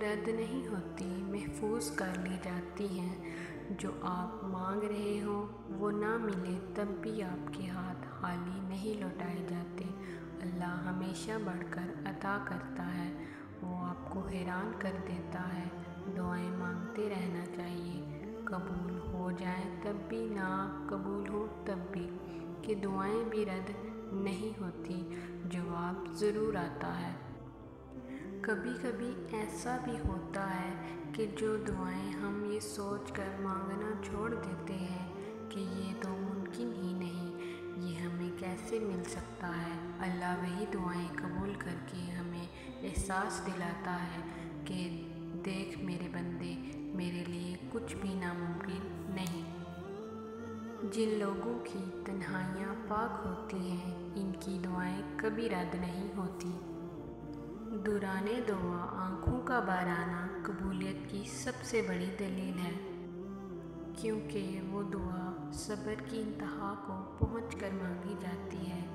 رد نہیں ہوتی، محفوظ کر لی جاتی ہیں۔ جو آپ مانگ رہے ہوں وہ نہ ملے تب بھی آپ کے ہاتھ خالی نہیں لوٹائے جاتے۔ اللہ ہمیشہ بڑھ کر عطا کرتا ہے، وہ آپ کو حیران کر دیتا ہے۔ دعائیں مانگتے رہنا چاہیے، قبول ہو جائیں تب بھی، نہ قبول ہو تب بھی، کہ دعائیں بھی رد نہیں ہوتی، جواب ضرور آتا ہے۔ کبھی کبھی ایسا بھی ہوتا ہے کہ جو دعائیں ہم یہ سوچ کر مانگنا چھوڑ دیتے ہیں کہ یہ تو ممکن ہی نہیں، یہ ہمیں کیسے مل سکتا ہے، اللہ وہی دعائیں قبول کر کے ہمیں احساس دلاتا ہے کہ دیکھ میرے بندے، میرے لیے کچھ بھی ناممکن نہیں۔ جن لوگوں کی تنہائیاں پاک ہوتی ہیں، ان کی دعائیں کبھی رد نہیں ہوتی۔ دوران دعا آنکھوں کا بھر آنا قبولیت کی سب سے بڑی دلیل ہے، کیونکہ وہ دعا صبر کی انتہا کو پہنچ کر مانگی جاتی ہے،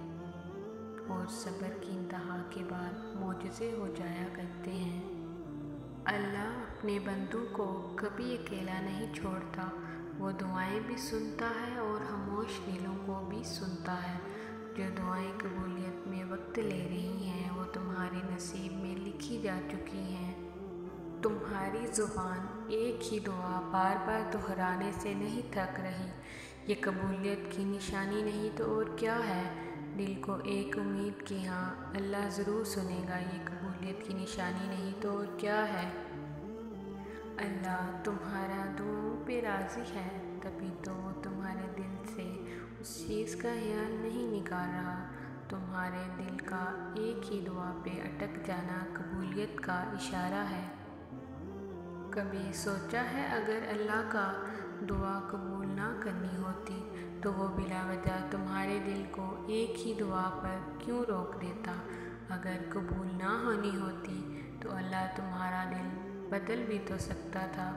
اور صبر کی انتہا کے بعد معجزے ہو جایا کرتے ہیں۔ اللہ اپنے بندوں کو کبھی اکیلا نہیں چھوڑتا، وہ دعائیں بھی سنتا ہے اور خاموش دلوں کو بھی سنتا ہے۔ جو دعائیں قبولیت میں وقت لے رہی ہیں وہ تمہارے نصیب میں لکھی جا چکی ہیں۔ تمہاری زبان ایک ہی دعا بار بار دہرانے سے نہیں تھک رہی، یہ قبولیت کی نشانی نہیں تو اور کیا ہے؟ دل کو ایک امید کہ ہاں اللہ ضرور سنے گا، یہ قبولیت کی نشانی نہیں تو اور کیا ہے؟ اللہ تمہارا دعاؤں پہ راضی ہے، تبھی تو وہ تمہارے دل سے اس چیز کا خیال نہیں نکال رہا۔ تمہارے دل کا ایک ہی دعا پہ اٹک جانا قبولیت کا اشارہ ہے۔ کبھی سوچا ہے اگر اللہ کا دعا قبول نہ کرنی ہوتی تو وہ بلا وجہ تمہارے دل کو ایک ہی دعا پر کیوں روک دیتا؟ اگر قبول نہ ہونی ہوتی تو اللہ تمہارا دل بدل بھی تو سکتا تھا۔